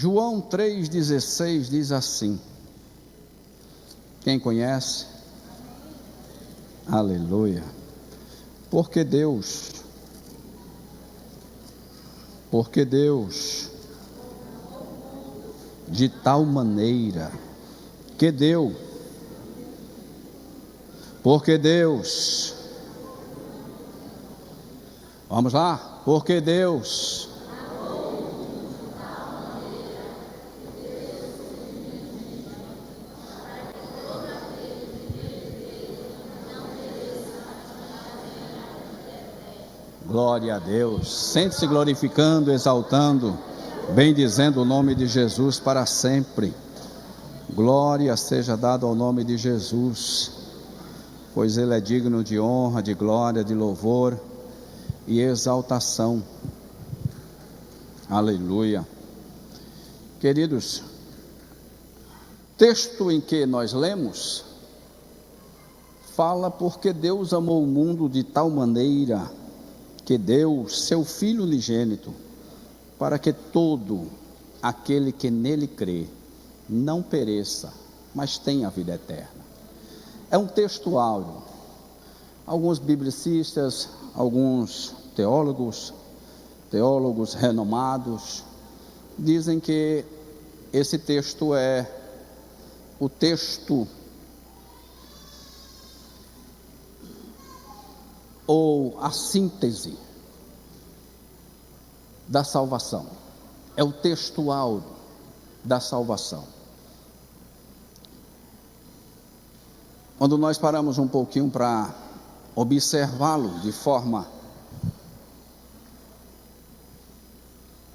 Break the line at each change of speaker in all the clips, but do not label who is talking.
João 3,16 diz assim. Quem conhece? Aleluia. Porque Deus de tal maneira que deu, porque Deus, vamos lá, porque Deus glória a Deus, sente-se glorificando, exaltando, bendizendo o nome de Jesus para sempre. Glória seja dada ao nome de Jesus, pois Ele é digno de honra, de glória, de louvor e exaltação. Aleluia. Queridos, texto em que nós lemos, fala porque Deus amou o mundo de tal maneira que deu seu Filho unigênito, para que todo aquele que nele crê, não pereça, mas tenha a vida eterna. É um texto áureo. Alguns biblicistas, alguns teólogos renomados, dizem que esse texto é o texto ou a síntese da salvação. É o texto áureo da salvação. Quando nós paramos um pouquinho para observá-lo de forma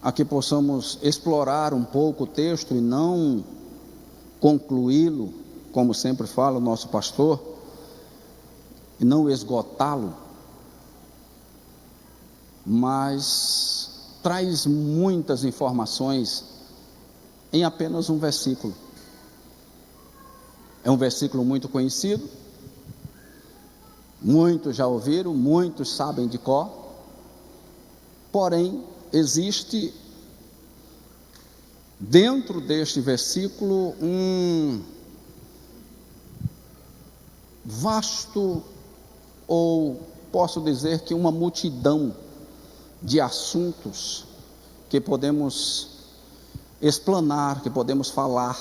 a que possamos explorar um pouco o texto e não concluí-lo, como sempre fala o nosso pastor, e não esgotá-lo, mas traz muitas informações em apenas um versículo. É um versículo muito conhecido, muitos já ouviram, muitos sabem de cor, porém existe dentro deste versículo um vasto, ou posso dizer que uma multidão de assuntos que podemos explanar, que podemos falar,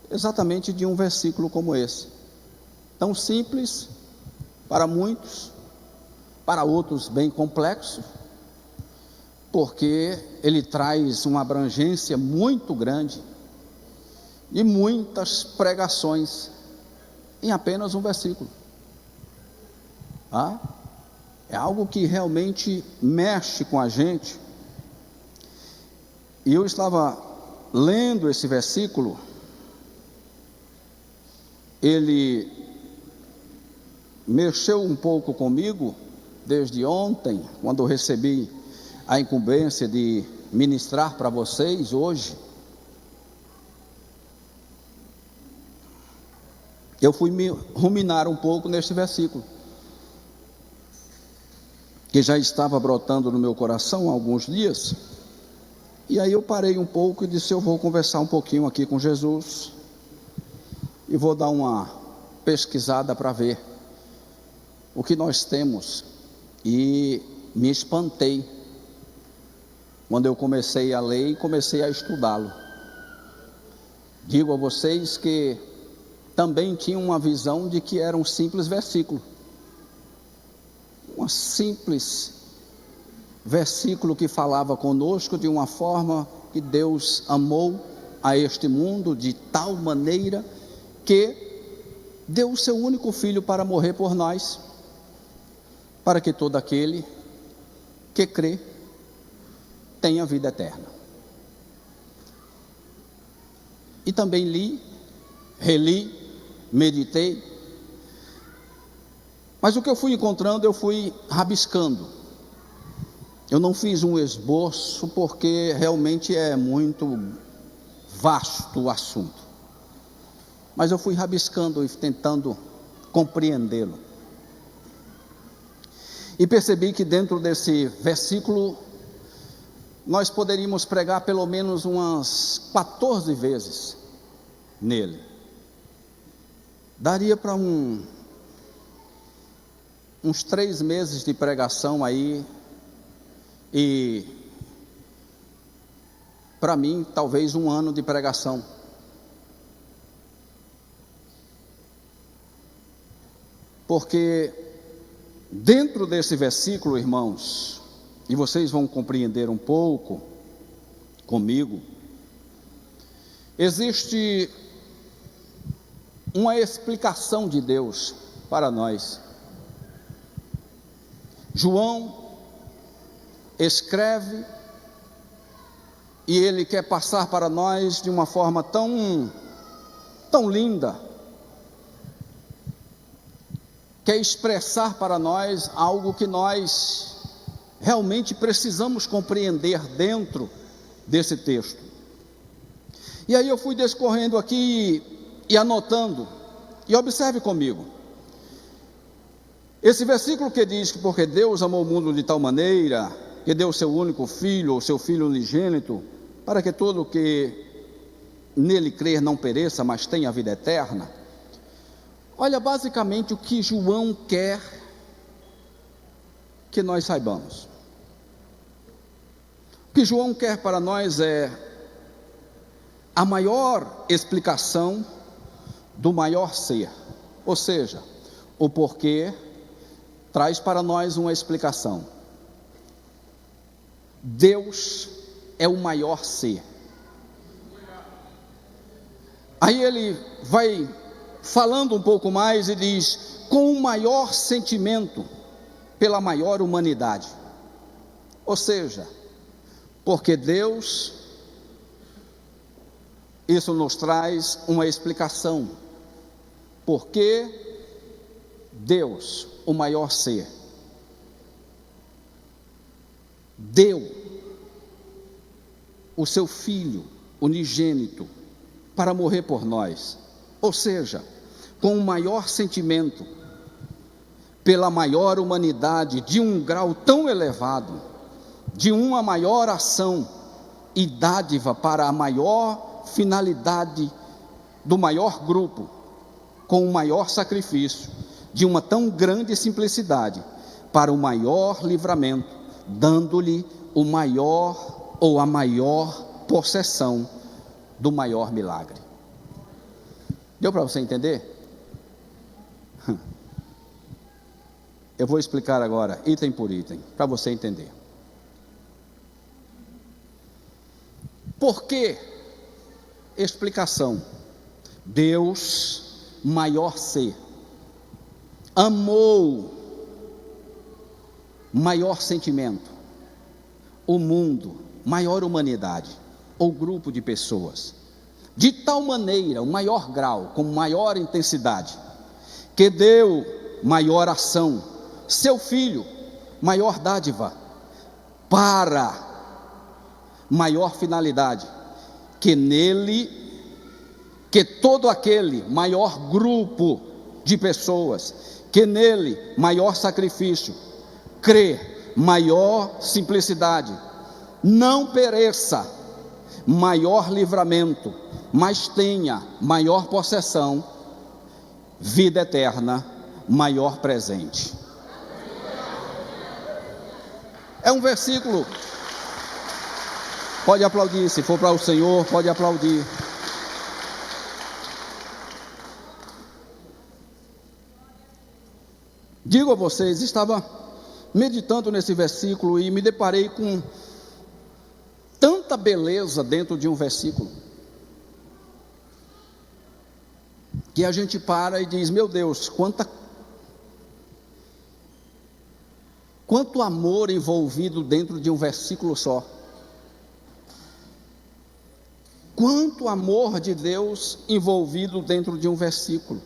exatamente de um versículo como esse, tão simples para muitos, para outros bem complexo, porque ele traz uma abrangência muito grande e muitas pregações em apenas um versículo. É algo que realmente mexe com a gente. E eu estava lendo esse versículo, ele mexeu um pouco comigo desde ontem, quando eu recebi a incumbência de ministrar para vocês hoje. Eu fui me ruminar um pouco neste versículo, que já estava brotando no meu coração há alguns dias, e aí eu parei um pouco e disse: eu vou conversar um pouquinho aqui com Jesus, e vou dar uma pesquisada para ver o que nós temos, e me espantei quando eu comecei a ler e comecei a estudá-lo. Digo a vocês que também tinha uma visão de que era um simples versículo, um simples versículo que falava conosco de uma forma que Deus amou a este mundo de tal maneira que deu o seu único filho para morrer por nós, para que todo aquele que crê tenha vida eterna. E também li, reli, meditei, mas o que eu fui encontrando, eu fui rabiscando. Eu não fiz um esboço, porque realmente é muito vasto o assunto, mas eu fui rabiscando e tentando compreendê-lo, e percebi que dentro desse versículo nós poderíamos pregar pelo menos umas 14 vezes nele. Daria para uns 3 meses de pregação aí, e para mim talvez 1 ano de pregação. Porque dentro desse versículo, irmãos, e vocês vão compreender um pouco comigo, existe uma explicação de Deus para nós. João escreve e ele quer passar para nós de uma forma tão linda, quer expressar para nós algo que nós realmente precisamos compreender dentro desse texto. E aí eu fui discorrendo aqui e anotando, e observe comigo, esse versículo que diz que porque Deus amou o mundo de tal maneira, que deu o seu único filho, ou seu filho unigênito, para que todo o que nele crer não pereça, mas tenha a vida eterna. Olha, basicamente o que João quer que nós saibamos. O que João quer para nós é a maior explicação do maior ser, ou seja, o porquê traz para nós uma explicação. Deus é o maior ser. Aí ele vai falando um pouco mais e diz, com o maior sentimento pela maior humanidade. Ou seja, porque Deus, isso nos traz uma explicação. Porque Deus, o maior ser, deu o seu Filho unigênito para morrer por nós. Ou seja, com o maior sentimento pela maior humanidade, de um grau tão elevado, de uma maior ação e dádiva para a maior finalidade do maior grupo, com o maior sacrifício, de uma tão grande simplicidade, para o maior livramento, dando-lhe o maior ou a maior possessão do maior milagre. Deu para você entender? Eu vou explicar agora, item por item, para você entender. Por que? Explicação. Deus, maior ser, amou, maior sentimento, o mundo, maior humanidade, ou grupo de pessoas, de tal maneira, o maior grau, com maior intensidade, que deu maior ação, seu Filho, maior dádiva, para maior finalidade, que nele, que todo aquele maior grupo de pessoas, que nele maior sacrifício, crê, maior simplicidade, não pereça, maior livramento, mas tenha maior possessão, vida eterna, maior presente. É um versículo, pode aplaudir, se for para o Senhor, pode aplaudir. Digo a vocês, estava meditando nesse versículo e me deparei com tanta beleza dentro de um versículo, que a gente para e diz, meu Deus, quanto amor envolvido dentro de um versículo só. Quanto amor de Deus envolvido dentro de um versículo.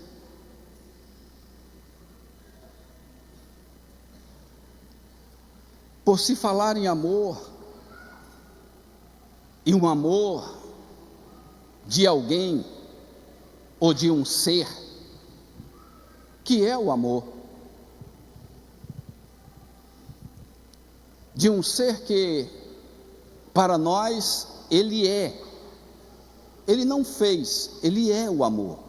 Por se falar em amor, e um amor de alguém, ou de um ser, que é o amor, de um ser que Para nós, Ele é. Ele não fez, Ele é o amor.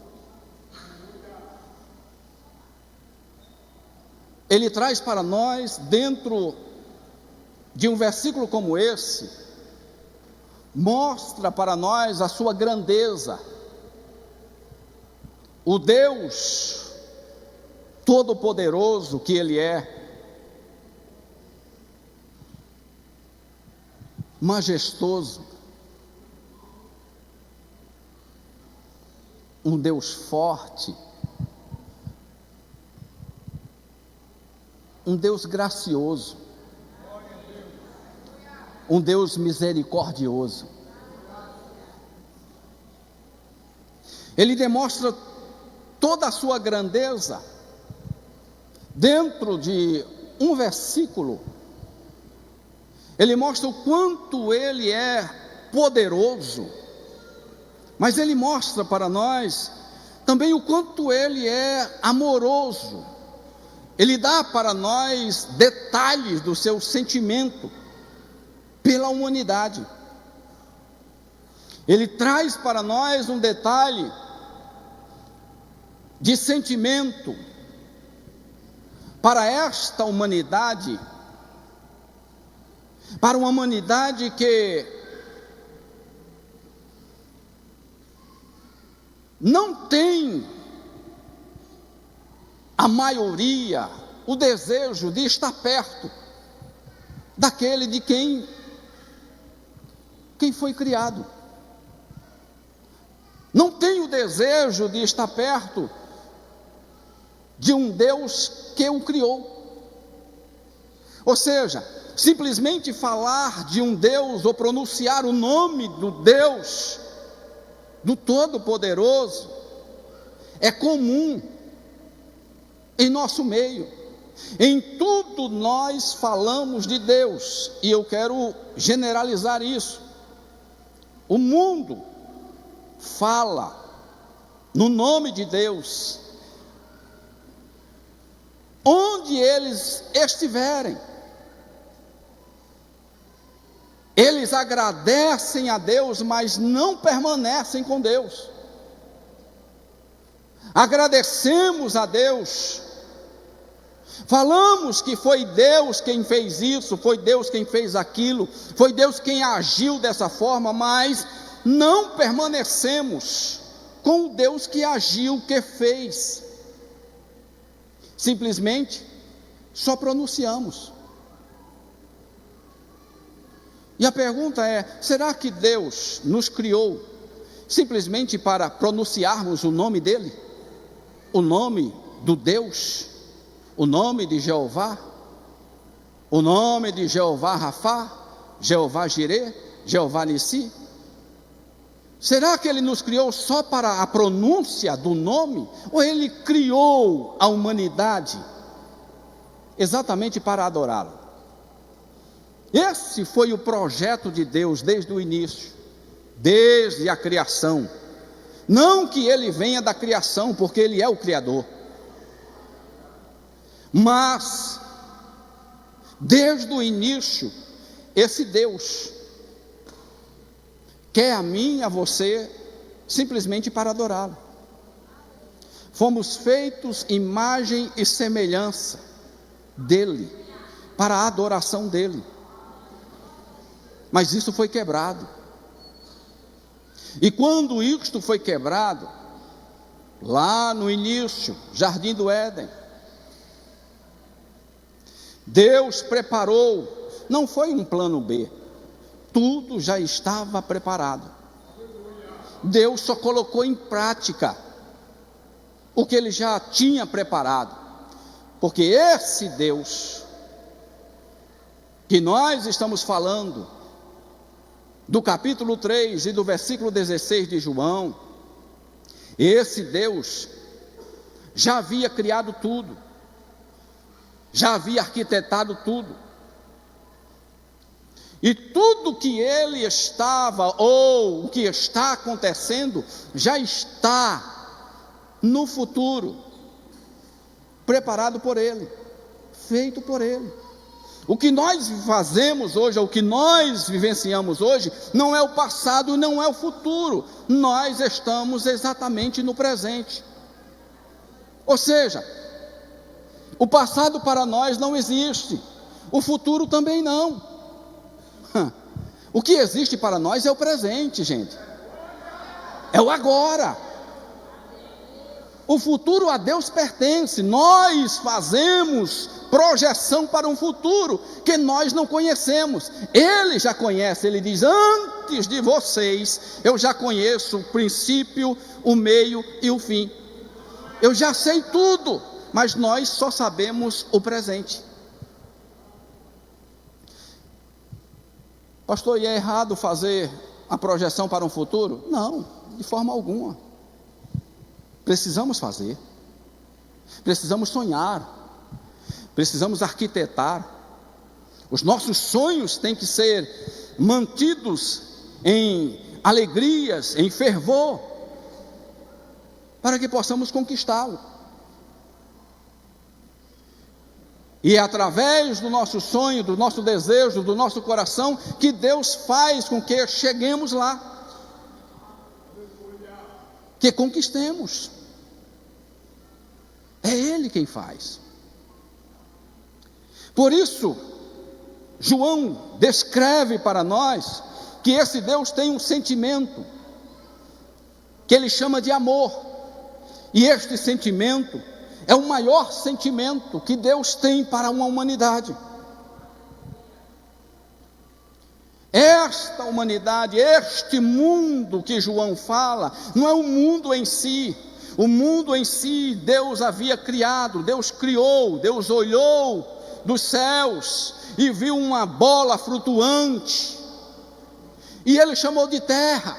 Ele traz para nós, dentro de um versículo como esse, mostra para nós a sua grandeza. O Deus Todo-Poderoso que Ele é, majestoso, um Deus forte, um Deus gracioso, um Deus misericordioso. Ele demonstra toda a sua grandeza dentro de um versículo. Ele mostra o quanto Ele é poderoso, mas Ele mostra para nós também o quanto Ele é amoroso. Ele dá para nós detalhes do seu sentimento pela humanidade. Ele traz para nós um detalhe de sentimento para esta humanidade, para uma humanidade que não tem a maioria o desejo de estar perto daquele de quem foi criado. Não tem o desejo de estar perto de um Deus que o criou. Ou seja, simplesmente falar de um Deus ou pronunciar o nome do Deus, do Todo-Poderoso, é comum em nosso meio. Em tudo nós falamos de Deus, e eu quero generalizar isso. O mundo fala no nome de Deus, onde eles estiverem. Eles agradecem a Deus, mas não permanecem com Deus. Agradecemos a Deus, falamos que foi Deus quem fez isso, foi Deus quem fez aquilo, foi Deus quem agiu dessa forma, mas não permanecemos com o Deus que agiu, que fez. Simplesmente só pronunciamos. E a pergunta é: será que Deus nos criou simplesmente para pronunciarmos o nome dEle? O nome do Deus? O nome de Jeová? O nome de Jeová Rafá? Jeová Jirê? Jeová Nissi? Será que Ele nos criou só para a pronúncia do nome? Ou Ele criou a humanidade exatamente para adorá-lo? Esse foi o projeto de Deus desde o início, desde a criação. Não que Ele venha da criação, porque Ele é o Criador, mas desde o início, esse Deus quer a mim e a você simplesmente para adorá-lo. Fomos feitos imagem e semelhança dEle, para a adoração dEle. Mas isso foi quebrado. E quando isto foi quebrado, lá no início, Jardim do Éden, Deus preparou, não foi um plano B, tudo já estava preparado. Deus só colocou em prática o que Ele já tinha preparado, porque esse Deus que nós estamos falando, do capítulo 3 e do versículo 16 de João, esse Deus já havia criado tudo, já havia arquitetado tudo, e tudo que Ele estava, ou o que está acontecendo, já está no futuro, preparado por Ele, feito por Ele. O que nós fazemos hoje, o que nós vivenciamos hoje, não é o passado, não é o futuro. Nós estamos exatamente no presente. Ou seja, o passado para nós não existe, o futuro também não. O que existe para nós é o presente, gente. É o agora. O futuro a Deus pertence. Nós fazemos projeção para um futuro que nós não conhecemos. Ele já conhece. Ele diz: antes de vocês, eu já conheço o princípio, o meio e o fim. Eu já sei tudo, mas nós só sabemos o presente. Pastor, e é errado fazer a projeção para um futuro? Não, de forma alguma. Precisamos fazer, precisamos sonhar, precisamos arquitetar. Os nossos sonhos têm que ser mantidos em alegrias, em fervor, para que possamos conquistá-lo. E é através do nosso sonho, do nosso desejo, do nosso coração, que Deus faz com que cheguemos lá, que conquistemos. É Ele quem faz. Por isso, João descreve para nós que esse Deus tem um sentimento que ele chama de amor, e este sentimento é o maior sentimento que Deus tem para uma humanidade. Esta humanidade, este mundo que João fala, não é o mundo em si. O mundo em si, Deus havia criado, Deus criou, Deus olhou dos céus e viu uma bola flutuante, e Ele chamou de terra,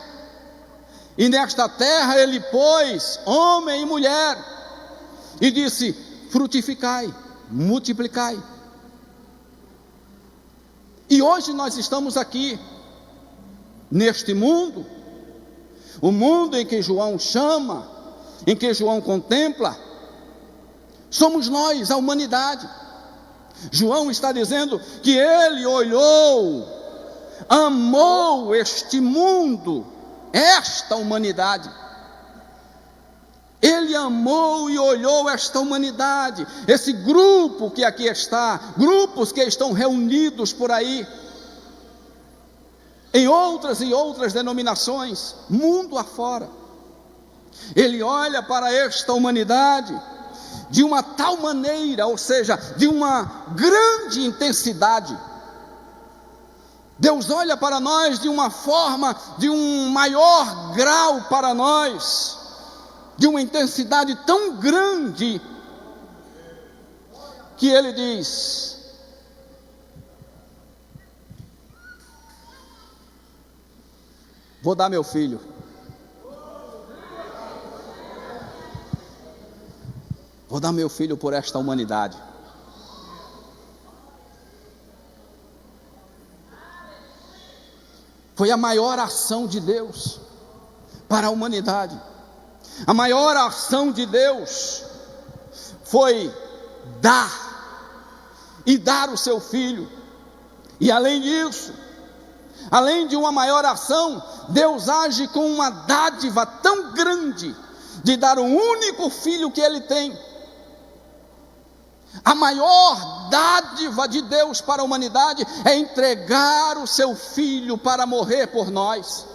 e nesta terra Ele pôs homem e mulher, e disse: frutificai, multiplicai. E hoje nós estamos aqui, neste mundo, o mundo em que João chama, em que João contempla, somos nós, a humanidade. João está dizendo que ele olhou, amou este mundo, esta humanidade. Ele amou e olhou esta humanidade, esse grupo que aqui está, grupos que estão reunidos por aí, em outras e outras denominações, mundo afora. Ele olha para esta humanidade de uma tal maneira, ou seja, de uma grande intensidade. Deus olha para nós de uma forma, de um maior grau para nós, de uma intensidade tão grande, que Ele diz: vou dar meu filho. Vou dar meu filho por esta humanidade. Foi a maior ação de Deus para a humanidade. A maior ação de Deus foi dar, e dar o seu filho. E além disso, além de uma maior ação, Deus age com uma dádiva tão grande, de dar o único filho que Ele tem. A maior dádiva de Deus para a humanidade é entregar o seu filho para morrer por nós.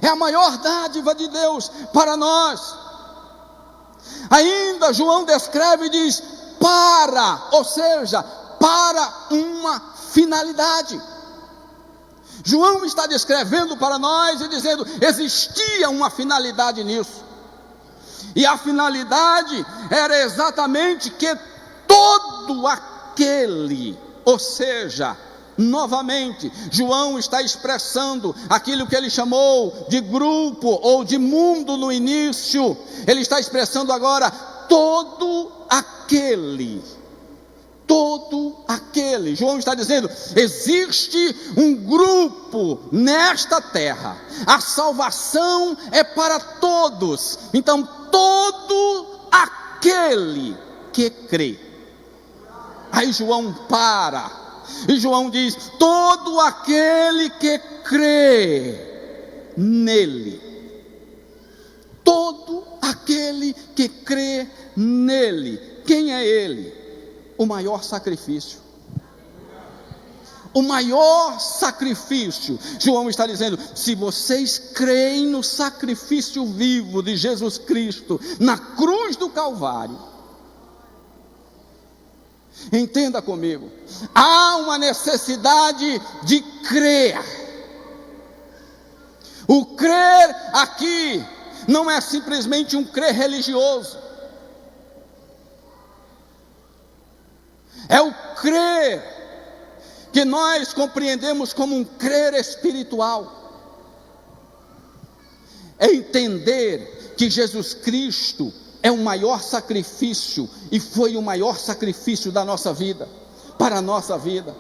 É a maior dádiva de Deus para nós. Ainda João descreve e diz: para, ou seja, para uma finalidade. João está descrevendo para nós e dizendo: existia uma finalidade nisso. E a finalidade era exatamente que todo aquele, ou seja, novamente, João está expressando aquilo que ele chamou de grupo ou de mundo no início. Ele está expressando agora todo aquele. João está dizendo: existe um grupo nesta terra, a salvação é para todos. Então todo aquele que crê, Aí João para, e João diz: todo aquele que crê nele, todo aquele que crê nele. Quem é ele? O maior sacrifício. O maior sacrifício. João está dizendo: se vocês creem no sacrifício vivo de Jesus Cristo na cruz do Calvário, entenda comigo, há uma necessidade de crer. O crer aqui não é simplesmente um crer religioso, é o crer que nós compreendemos como um crer espiritual. É entender que Jesus Cristo é o maior sacrifício, e foi o maior sacrifício da nossa vida, para a nossa vida.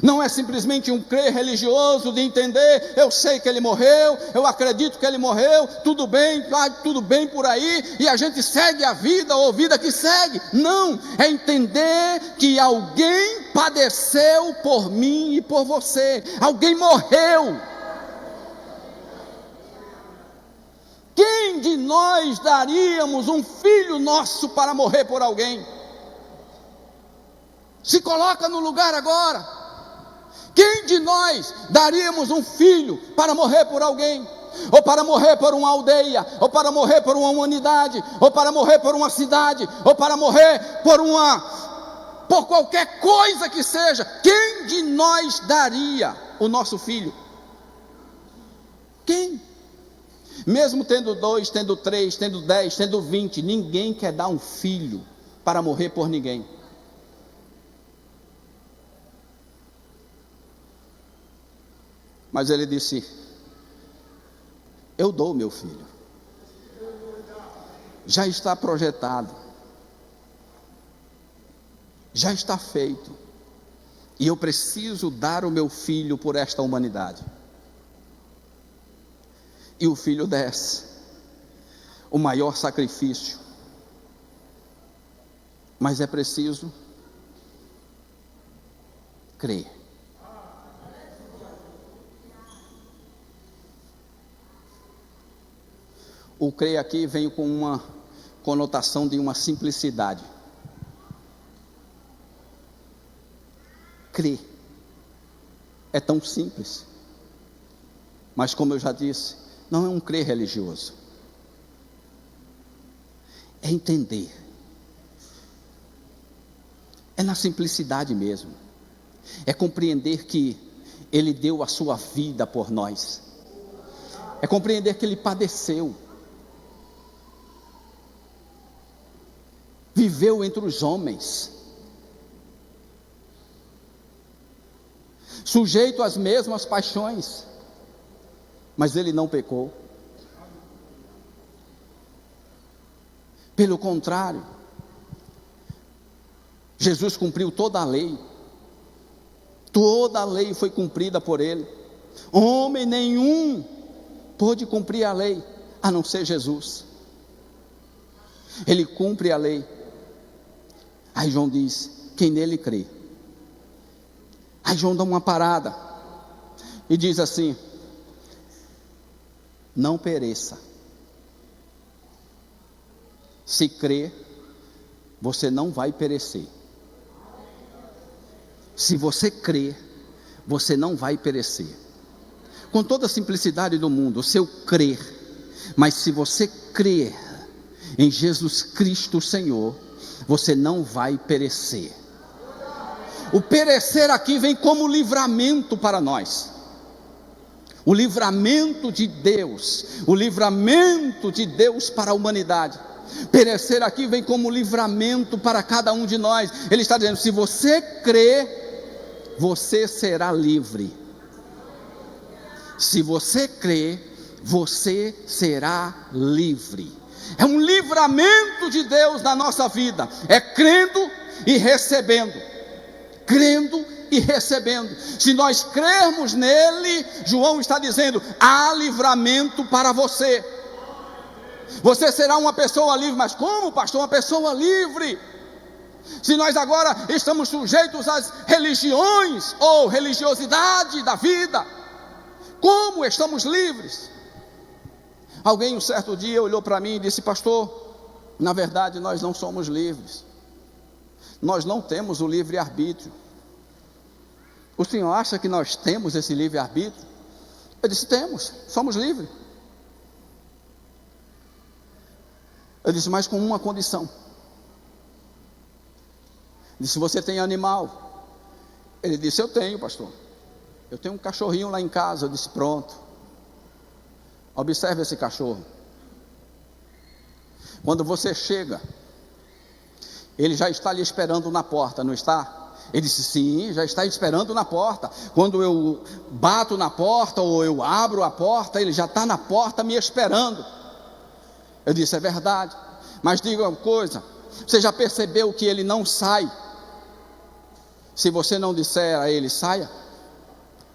Não é simplesmente um crer religioso de entender: eu sei que ele morreu, eu acredito que ele morreu, tudo bem, tudo bem por aí, e a gente segue a vida, ou vida que segue. Não, é entender que alguém padeceu por mim e por você, alguém morreu. Quem de nós daríamos um filho nosso para morrer por alguém? Se coloca no lugar agora. Quem de nós daríamos um filho para morrer por alguém? Ou para morrer por uma aldeia, ou para morrer por uma humanidade, ou para morrer por uma cidade, ou para morrer por qualquer coisa que seja? Quem de nós daria o nosso filho? Quem? Mesmo tendo 2, tendo 3, tendo 10, tendo 20, ninguém quer dar um filho para morrer por ninguém. Mas ele disse: eu dou meu filho, já está projetado, já está feito, e eu preciso dar o meu filho por esta humanidade. E o filho desce, o maior sacrifício, mas é preciso crer. O crer aqui vem com uma conotação de uma simplicidade. Crer é tão simples, mas como eu já disse, não é um crer religioso, é entender, é na simplicidade mesmo, é compreender que Ele deu a sua vida por nós, é compreender que Ele padeceu, viveu entre os homens, sujeito às mesmas paixões, mas Ele não pecou. Pelo contrário, Jesus cumpriu toda a lei foi cumprida por Ele. Homem nenhum pôde cumprir a lei, a não ser Jesus. Ele cumpre a lei. Aí João diz: quem nele crê. Aí João dá uma parada e diz assim: não pereça. Se crer, você não vai perecer. Se você crer, você não vai perecer. Com toda a simplicidade do mundo, o seu crer, mas se você crer em Jesus Cristo Senhor, você não vai perecer. O perecer aqui vem como livramento para nós. O livramento de Deus, o livramento de Deus para a humanidade. Perecer aqui vem como livramento para cada um de nós. Ele está dizendo: se você crer, você será livre. Se você crer, você será livre. É um livramento de Deus na nossa vida, é crendo e recebendo, crendo e recebendo. Se nós crermos nele, João está dizendo: há livramento para você. Você será uma pessoa livre. Mas como, pastor, uma pessoa livre? Se nós agora estamos sujeitos às religiões ou religiosidade da vida, como estamos livres? Alguém um certo dia olhou para mim e disse: pastor, na verdade nós não somos livres, nós não temos o livre-arbítrio. O senhor acha que nós temos esse livre-arbítrio? Eu disse: temos, somos livres. Eu disse: mas com uma condição. Eu disse: você tem animal? Ele disse: eu tenho, pastor, eu tenho um cachorrinho lá em casa. Eu disse: pronto, observe esse cachorro. Quando você chega, ele já está lhe esperando na porta, não está? Ele disse: sim, já está esperando na porta. Quando eu bato na porta ou eu abro a porta, ele já está na porta me esperando. Eu disse: é verdade, mas diga uma coisa, você já percebeu que ele não sai? Se você não disser a ele saia,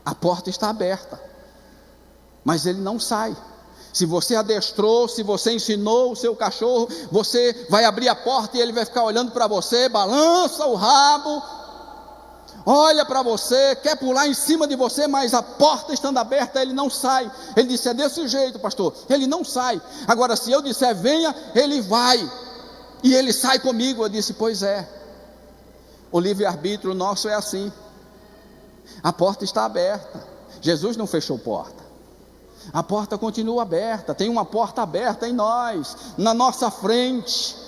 a porta está aberta, mas ele não sai. Se você adestrou, se você ensinou o seu cachorro, você vai abrir a porta e ele vai ficar olhando para você, balança o rabo, olha para você, quer pular em cima de você, mas a porta estando aberta, ele não sai. Ele disse: é desse jeito, pastor, ele não sai. Agora, se eu disser venha, ele vai, e ele sai comigo. Eu disse: pois é, o livre-arbítrio nosso é assim. A porta está aberta, Jesus não fechou porta, a porta continua aberta, tem uma porta aberta em nós, na nossa frente.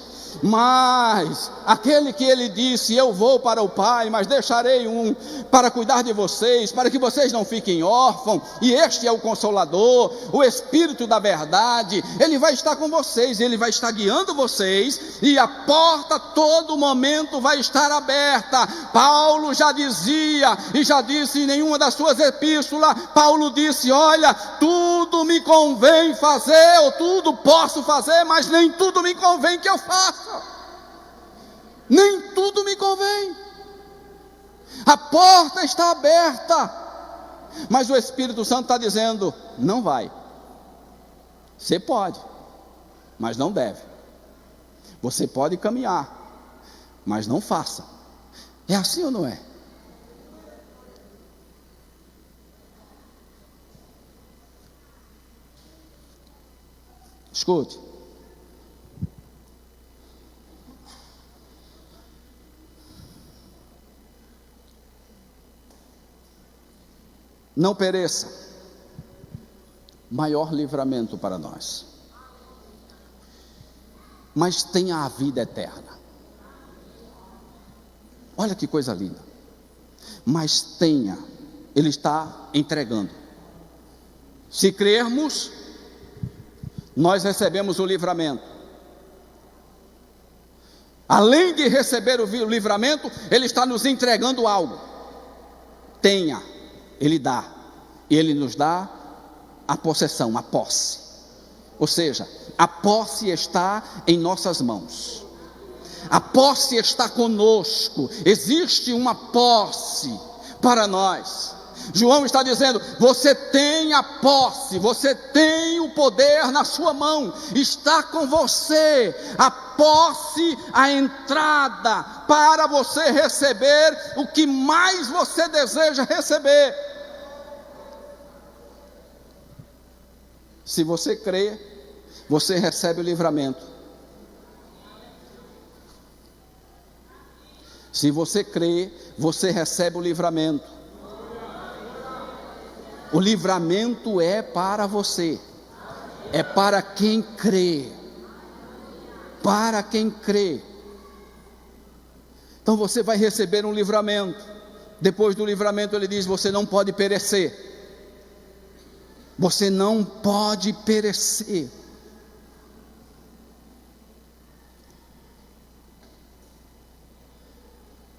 Mas aquele que ele disse: eu vou para o Pai, mas deixarei um para cuidar de vocês, para que vocês não fiquem órfãos, e este é o Consolador, o Espírito da verdade. Ele vai estar com vocês, ele vai estar guiando vocês, e a porta a todo momento vai estar aberta. Paulo já dizia, e já disse em nenhuma das suas epístolas, Paulo disse: olha, tudo me convém fazer, ou tudo posso fazer, mas nem tudo me convém que eu faça. Nem tudo me convém. A porta está aberta, mas o Espírito Santo está dizendo: não vai. Você pode, mas não deve. Você pode caminhar, mas não faça. É assim ou não é? Escute. Não pereça, maior livramento para nós, mas tenha a vida eterna. Olha que coisa linda. Mas tenha, ele está entregando. Se crermos, nós recebemos o livramento. Além de receber o livramento, ele está nos entregando algo. Tenha, ele dá, e ele nos dá a possessão, a posse. Ou seja, a posse está em nossas mãos, a posse está conosco. Existe uma posse para nós. João está dizendo: você tem a posse, você tem o poder na sua mão, está com você a posse, a entrada para você receber o que mais você deseja receber. Se você crê, você recebe o livramento. Se você crê, você recebe o livramento. O livramento é para você, é para quem crê, para quem crê. Então você vai receber um livramento. Depois do livramento ele diz: você não pode perecer, você não pode perecer.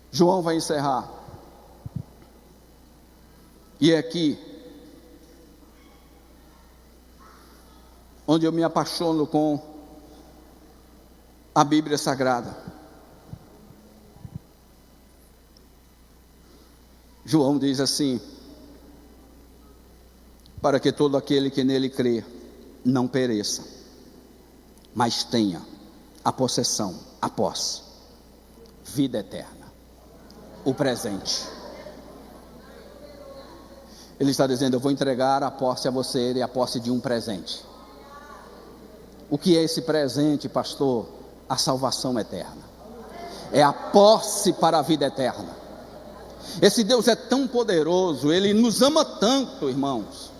João vai encerrar, e é aqui onde eu me apaixono com a Bíblia Sagrada. João diz assim: para que todo aquele que nele crê não pereça, mas tenha a possessão, a posse, vida eterna, o presente. Ele está dizendo: eu vou entregar a posse a você, e a posse de um presente. O que é esse presente, pastor? A salvação eterna, é a posse para a vida eterna. Esse Deus é tão poderoso, Ele nos ama tanto, irmãos.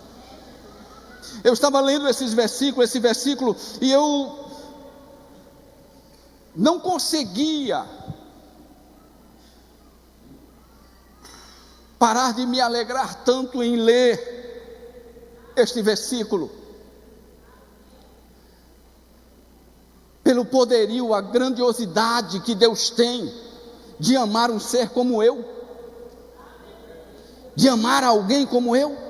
Eu estava lendo esse versículo, e eu não conseguia parar de me alegrar tanto em ler este versículo, pelo poderio, a grandiosidade que Deus tem de amar um ser como eu, de amar alguém como eu.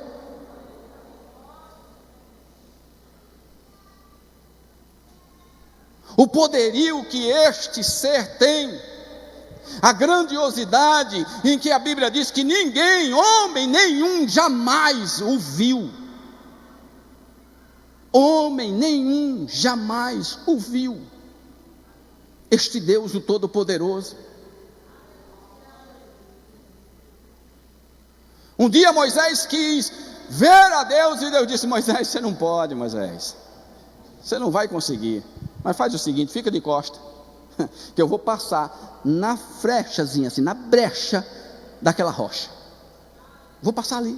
O poderio que este ser tem, a grandiosidade em que a Bíblia diz que ninguém, homem nenhum, jamais o viu. Homem nenhum jamais o viu. Este Deus, o Todo-Poderoso. Um dia Moisés quis ver a Deus, e Deus disse: Moisés, você não pode, Moisés, você não vai conseguir. Mas faz o seguinte, fica de costa, que eu vou passar na frechazinha, assim, na brecha daquela rocha. Vou passar ali.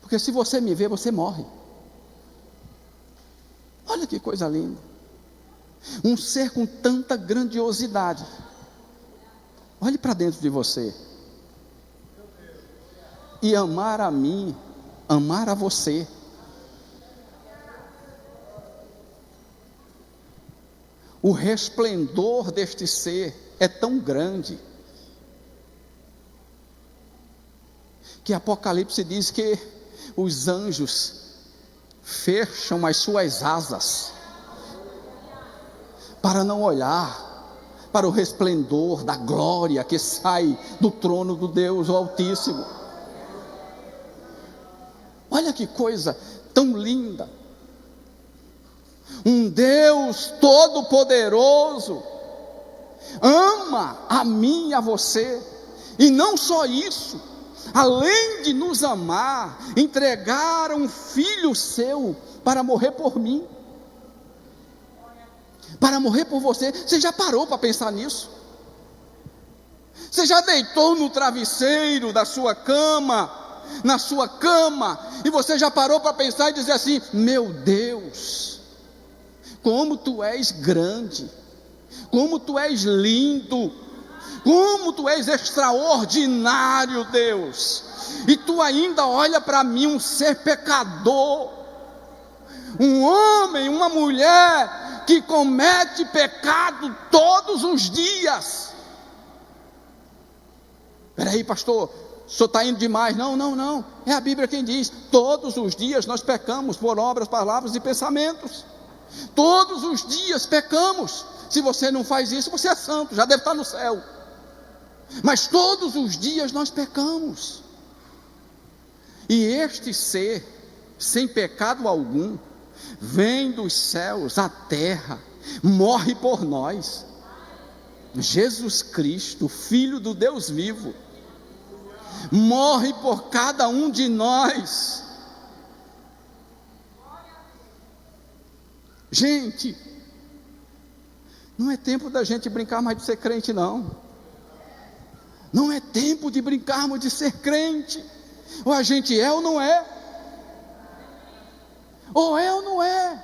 Porque se você me ver, você morre. Olha que coisa linda. Um ser com tanta grandiosidade. Olhe para dentro de você. E amar a mim, amar a você. O resplendor deste ser é tão grande, que Apocalipse diz que os anjos fecham as suas asas, para não olhar para o resplendor da glória que sai do trono do Deus o Altíssimo. Olha que coisa tão linda. Um Deus todo-poderoso ama a mim e a você, e não só isso, além de nos amar, entregar um filho seu para morrer por mim, para morrer por você. Você já parou para pensar nisso? Você já deitou no travesseiro da sua cama, na sua cama, e você já parou para pensar e dizer assim: meu Deus, como tu és grande, como tu és lindo, como tu és extraordinário, Deus, e tu ainda olha para mim, um ser pecador, um homem, uma mulher que comete pecado todos os dias. Peraí, pastor, o senhor está indo demais. Não, é a Bíblia quem diz: todos os dias nós pecamos por obras, palavras e pensamentos. Todos os dias pecamos. Se você não faz isso, você é santo, já deve estar no céu. Mas todos os dias nós pecamos. E este ser, sem pecado algum, vem dos céus à terra, morre por nós. Jesus Cristo, Filho do Deus vivo, morre por cada um de nós. Gente, não é tempo da gente brincar mais de ser crente, não. Não é tempo de brincarmos de ser crente. Ou a gente é ou não é. Ou é ou não é.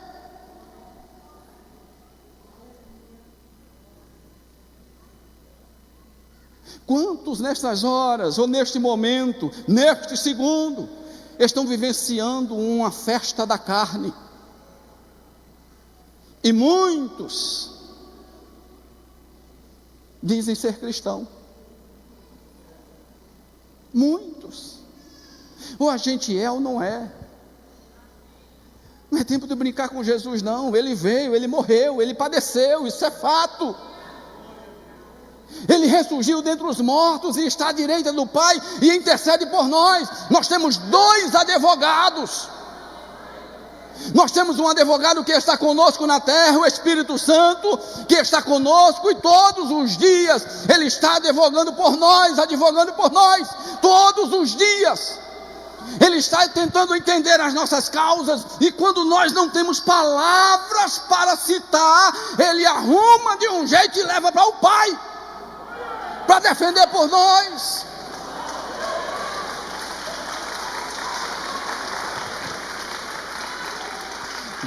Quantos nestas horas, ou neste momento, neste segundo, estão vivenciando uma festa da carne? E muitos dizem ser cristão. Muitos. Ou a gente é ou não é. Não é tempo de brincar com Jesus, não. Ele veio, ele morreu, ele padeceu, isso é fato. Ele ressurgiu dentre os mortos e está à direita do Pai e intercede por nós. Nós temos 2 advogados. Nós temos um advogado que está conosco na terra, o Espírito Santo, que está conosco, e todos os dias Ele está advogando por nós, todos os dias. Ele está tentando entender as nossas causas, e quando nós não temos palavras para citar, Ele arruma de um jeito e leva para o Pai, para defender por nós.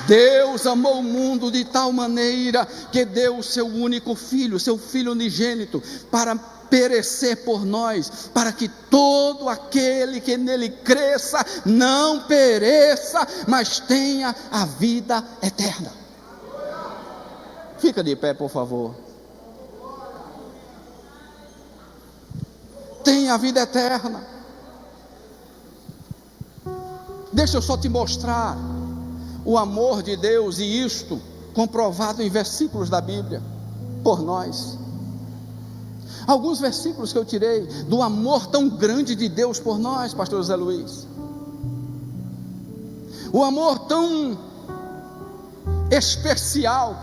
Deus amou o mundo de tal maneira que deu o seu único filho, seu filho unigênito, para perecer por nós, para que todo aquele que nele cresça não pereça, mas tenha a vida eterna. Fica de pé, por favor. Tenha a vida eterna. Deixa eu só te mostrar o amor de Deus, e isto comprovado em versículos da Bíblia por nós. Alguns versículos que eu tirei do amor tão grande de Deus por nós, pastor José Luiz. O amor tão especial.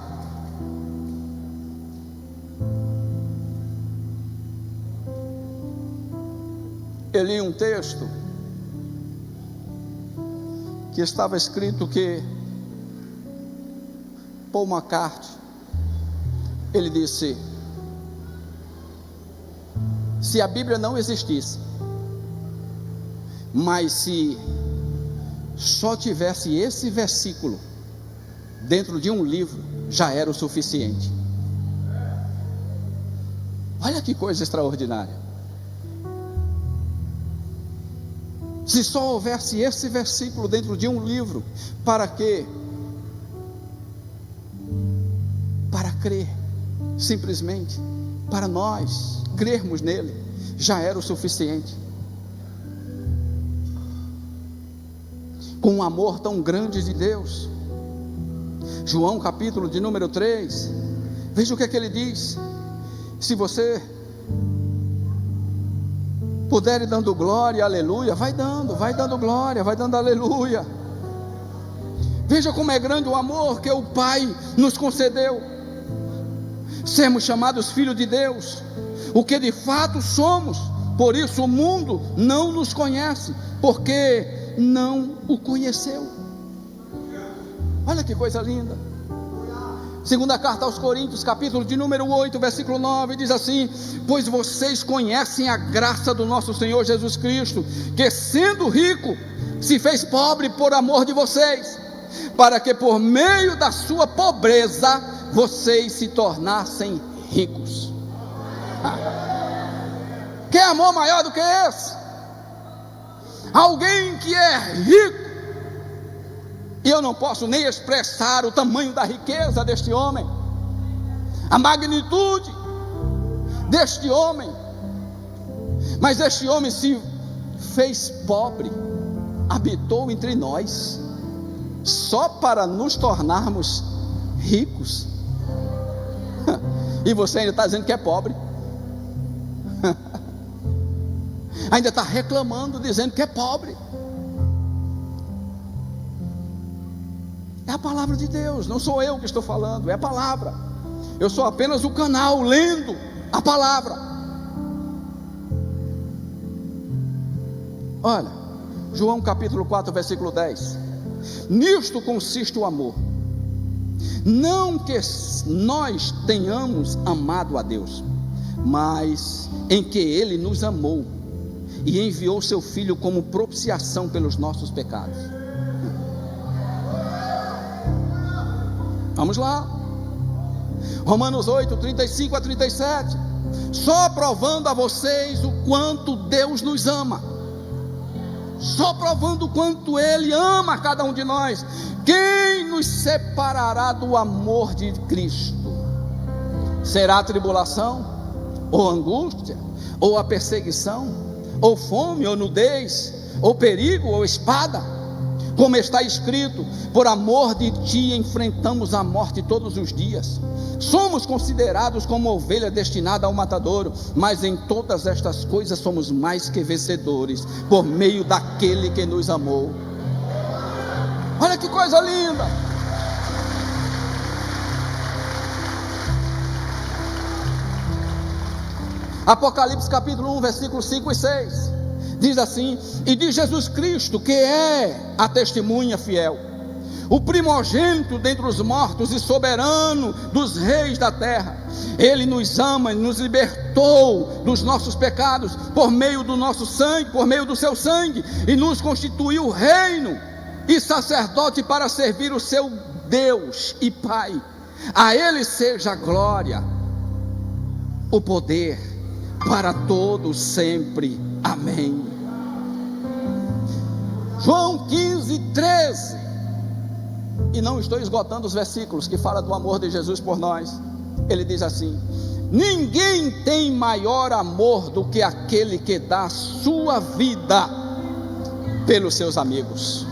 Eu li um texto que estava escrito que Paul McCartney, ele disse: se a Bíblia não existisse, mas se só tivesse esse versículo dentro de um livro, já era o suficiente. Olha que coisa extraordinária. Se só houvesse esse versículo dentro de um livro, para quê? Para crer, simplesmente, para nós crermos nele, já era o suficiente. Com um amor tão grande de Deus. João capítulo de número 3, veja o que é que ele diz. Se você puder ir dando glória, aleluia, vai dando glória, vai dando aleluia. Veja como é grande o amor que o Pai nos concedeu, sermos chamados filhos de Deus, o que de fato somos. Por isso o mundo não nos conhece, porque não o conheceu. Olha que coisa linda. Segunda carta aos Coríntios, capítulo de número 8, versículo 9, diz assim: pois vocês conhecem a graça do nosso Senhor Jesus Cristo, que sendo rico, se fez pobre por amor de vocês, para que por meio da sua pobreza, vocês se tornassem ricos. Que amor maior do que esse? Alguém que é rico, e eu não posso nem expressar o tamanho da riqueza deste homem, a magnitude deste homem, mas este homem se fez pobre, habitou entre nós, só para nos tornarmos ricos. E você ainda está dizendo que é pobre, ainda está reclamando, dizendo que é pobre. É a palavra de Deus, não sou eu que estou falando, é a palavra. Eu sou apenas o canal lendo a palavra. Olha, João capítulo 4, versículo 10. Nisto consiste o amor, não que nós tenhamos amado a Deus, mas em que Ele nos amou e enviou seu Filho como propiciação pelos nossos pecados. Vamos lá, Romanos 8, 35 a 37, só provando a vocês o quanto Deus nos ama, só provando o quanto Ele ama cada um de nós. Quem nos separará do amor de Cristo? Será a tribulação, ou angústia, ou a perseguição, ou fome, ou nudez, ou perigo, ou espada? Como está escrito: por amor de ti enfrentamos a morte todos os dias. Somos considerados como ovelha destinada ao matadouro, mas em todas estas coisas somos mais que vencedores, por meio daquele que nos amou. Olha que coisa linda. Apocalipse capítulo 1, versículos 5 e 6. Diz assim: e de Jesus Cristo, que é a testemunha fiel, o primogênito dentre os mortos e soberano dos reis da terra. Ele nos ama e nos libertou dos nossos pecados por meio do nosso sangue, por meio do seu sangue, e nos constituiu reino e sacerdote para servir o seu Deus e Pai. A Ele seja a glória, o poder para todos sempre. Amém. João 15, 13. E não estou esgotando os versículos que falam do amor de Jesus por nós. Ele diz assim: ninguém tem maior amor do que aquele que dá a sua vida pelos seus amigos.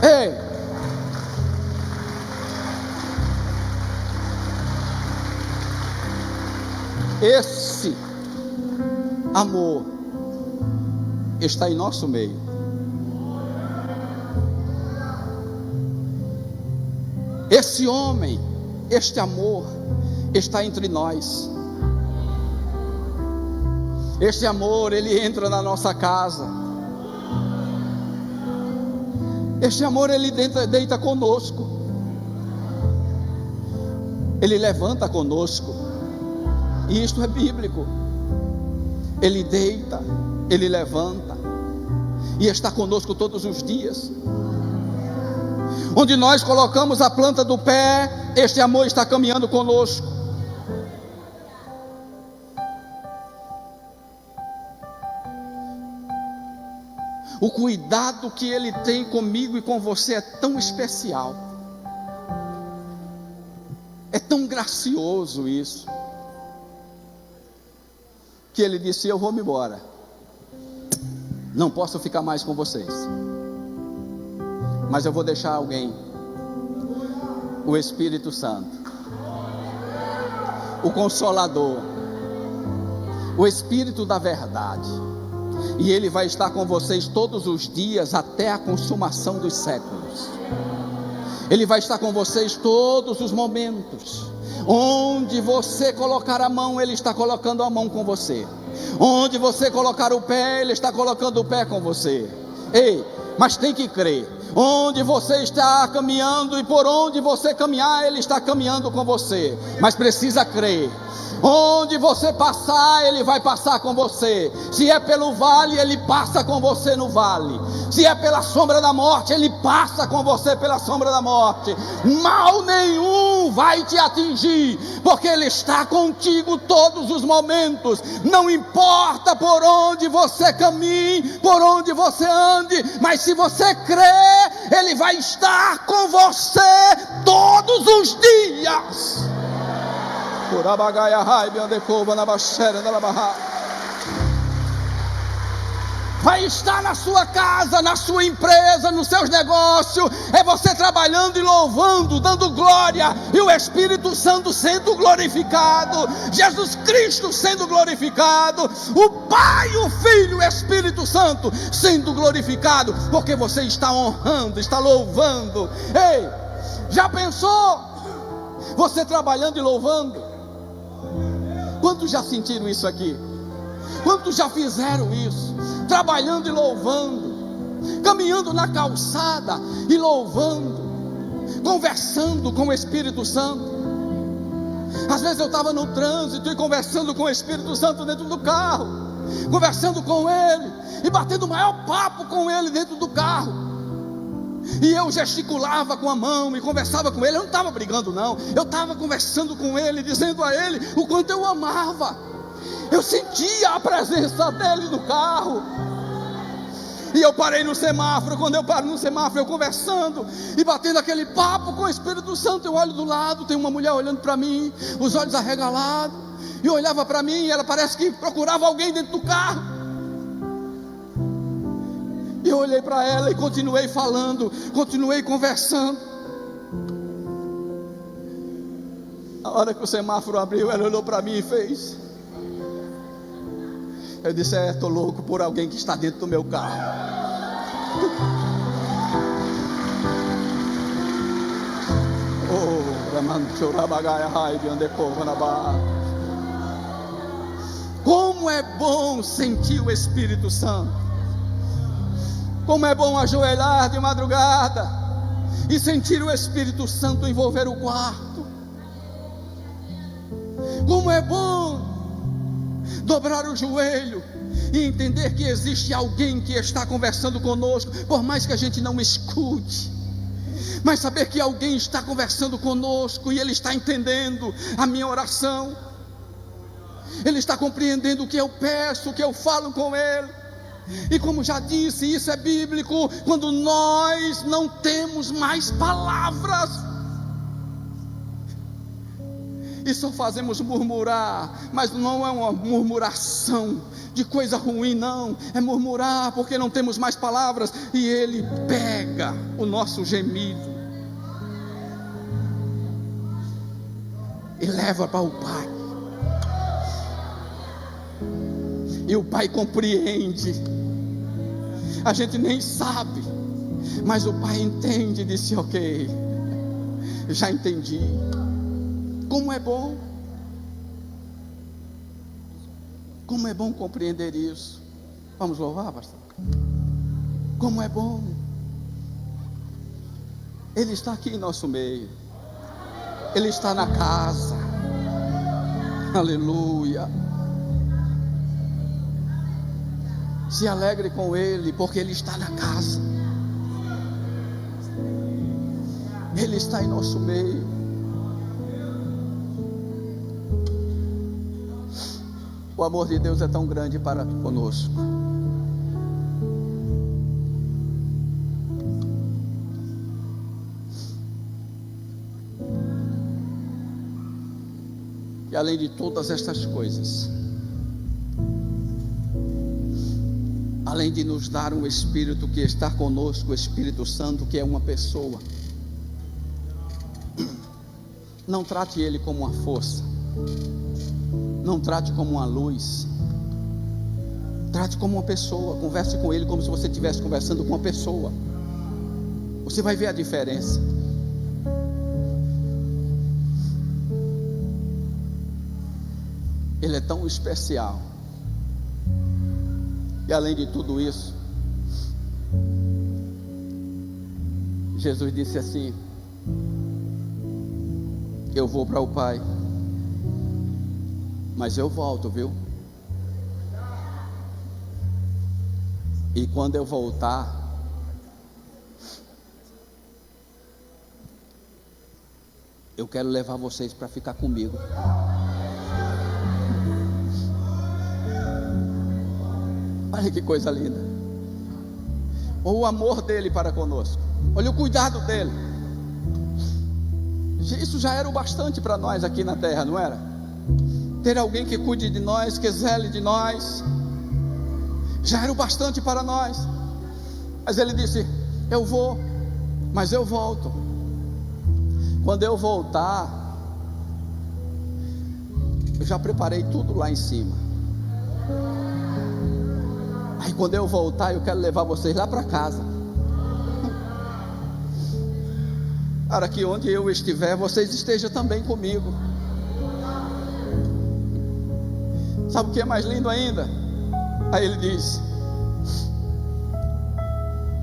Ei, esse amor está em nosso meio. Esse homem, este amor está entre nós. Este amor, ele entra na nossa casa. Este amor, ele deita conosco. Ele levanta conosco. E isto é bíblico. Ele deita, ele levanta e está conosco todos os dias. Onde nós colocamos a planta do pé, este amor está caminhando conosco. O cuidado que Ele tem comigo e com você é tão especial, é tão gracioso isso, que Ele disse: eu vou me embora, não posso ficar mais com vocês, mas eu vou deixar alguém, o Espírito Santo, o Consolador, o Espírito da verdade, e Ele vai estar com vocês todos os dias até a consumação dos séculos. Ele vai estar com vocês todos os momentos. Onde você colocar a mão, Ele está colocando a mão com você. Onde você colocar o pé, Ele está colocando o pé com você. Ei, mas tem que crer. Onde você está caminhando e por onde você caminhar, Ele está caminhando com você. Mas precisa crer. Onde você passar, Ele vai passar com você. Se é pelo vale, Ele passa com você no vale. Se é pela sombra da morte, Ele passa com você pela sombra da morte. Mal nenhum vai te atingir, porque Ele está contigo todos os momentos. Não importa por onde você caminhe, por onde você ande, mas se você crer, Ele vai estar com você todos os dias. Vai estar na sua casa, na sua empresa, nos seus negócios. É você trabalhando e louvando, dando glória, e o Espírito Santo sendo glorificado, Jesus Cristo sendo glorificado, o Pai, o Filho e o Espírito Santo sendo glorificado, porque você está honrando, está louvando. Ei, já pensou? Você trabalhando e louvando? Quantos já sentiram isso aqui? Quantos já fizeram isso? Trabalhando e louvando, caminhando na calçada e louvando, conversando com o Espírito Santo. Às vezes eu estava no trânsito e conversando com o Espírito Santo dentro do carro, conversando com Ele e batendo o maior papo com Ele dentro do carro. E eu gesticulava com a mão e conversava com Ele. Eu não estava brigando não, eu estava conversando com Ele, dizendo a Ele o quanto eu amava. Eu sentia a presença dEle no carro. E eu parei no semáforo. Quando eu paro no semáforo, eu conversando e batendo aquele papo com o Espírito Santo. Eu olho do lado, tem uma mulher olhando para mim, os olhos arregalados, e olhava para mim, e ela parece que procurava alguém dentro do carro. E eu olhei para ela e continuei falando, continuei conversando. A hora que o semáforo abriu, ela olhou para mim e fez. Eu disse: estou louco por alguém que está dentro do meu carro. Como é bom sentir o Espírito Santo. Como é bom ajoelhar de madrugada e sentir o Espírito Santo envolver o quarto. Como é bom dobrar o joelho e entender que existe alguém que está conversando conosco, por mais que a gente não escute, mas saber que alguém está conversando conosco e Ele está entendendo a minha oração, Ele está compreendendo o que eu peço, o que eu falo com Ele. E como já disse, isso é bíblico, quando nós não temos mais palavras e só fazemos murmurar, mas não é uma murmuração de coisa ruim, não, é murmurar porque não temos mais palavras, e Ele pega o nosso gemido e leva para o Pai, e o Pai compreende. A gente nem sabe, mas o Pai entende e disse: ok, já entendi. Como é bom, como é bom compreender isso. Vamos louvar, pastor? Como é bom. Ele está aqui em nosso meio, Ele está na casa. Aleluia. Se alegre com Ele, porque Ele está na casa, Ele está em nosso meio. O amor de Deus é tão grande para conosco. E além de todas estas coisas, além de nos dar um Espírito que está conosco, o Espírito Santo, que é uma pessoa, não trate Ele como uma força, não trate como uma luz, trate como uma pessoa. Converse com Ele como se você estivesse conversando com uma pessoa. Você vai ver a diferença. Ele é tão especial. E além de tudo isso, Jesus disse assim: eu vou para o Pai, mas eu volto, viu? E quando eu voltar, eu quero levar vocês para ficar comigo. Olha que coisa linda. Olha o amor dele para conosco, olha o cuidado dele. Isso já era o bastante para nós aqui na terra, não era? Ter alguém que cuide de nós, que zele de nós, já era o bastante para nós. Mas ele disse: eu vou, mas eu volto. Quando eu voltar, eu já preparei tudo lá em cima. Aí quando eu voltar, eu quero levar vocês lá para casa, para que onde eu estiver, vocês estejam também comigo. Sabe o que é mais lindo ainda? Aí ele diz: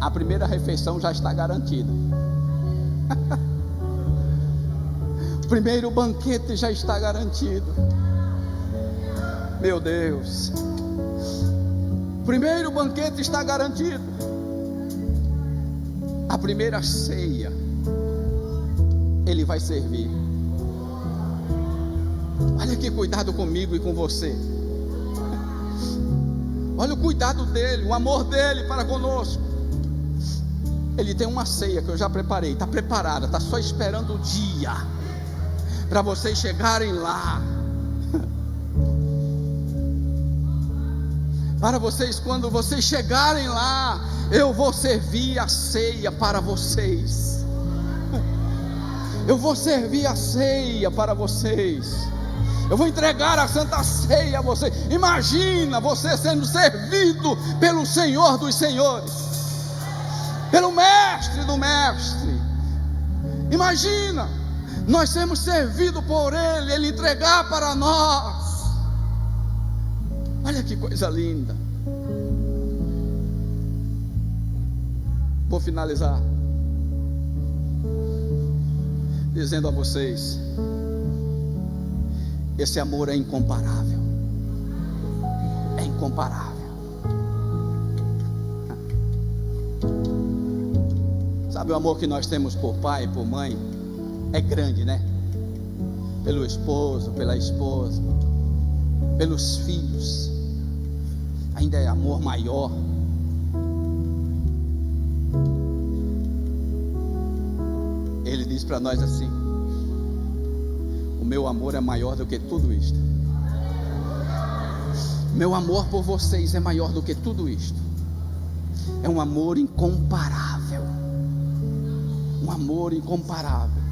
a primeira refeição já está garantida. O primeiro banquete já está garantido. Meu Deus, o primeiro banquete está garantido. A primeira ceia Ele vai servir. Olha que cuidado comigo e com você. Olha o cuidado dele, o amor dele para conosco. Ele tem uma ceia que eu já preparei, está preparada, está só esperando o dia para vocês chegarem lá. Para vocês, quando vocês chegarem lá, eu vou servir a ceia para vocês. Eu vou servir a ceia para vocês. Eu vou entregar a Santa Ceia a você. Imagina você sendo servido pelo Senhor dos Senhores. pelo mestre do mestre. Imagina, nós sermos servidos por Ele, Ele entregar para nós. Olha que coisa linda. Vou finalizar dizendo a vocês: esse amor é incomparável. É incomparável. Sabe, o amor que nós temos por pai e por mãe é grande, né? Pelo esposo, pela esposa, pelos filhos, ainda é amor maior. Ele diz para nós assim: o meu amor é maior do que tudo isto. Meu amor por vocês é maior do que tudo isto. É um amor incomparável. Um amor incomparável.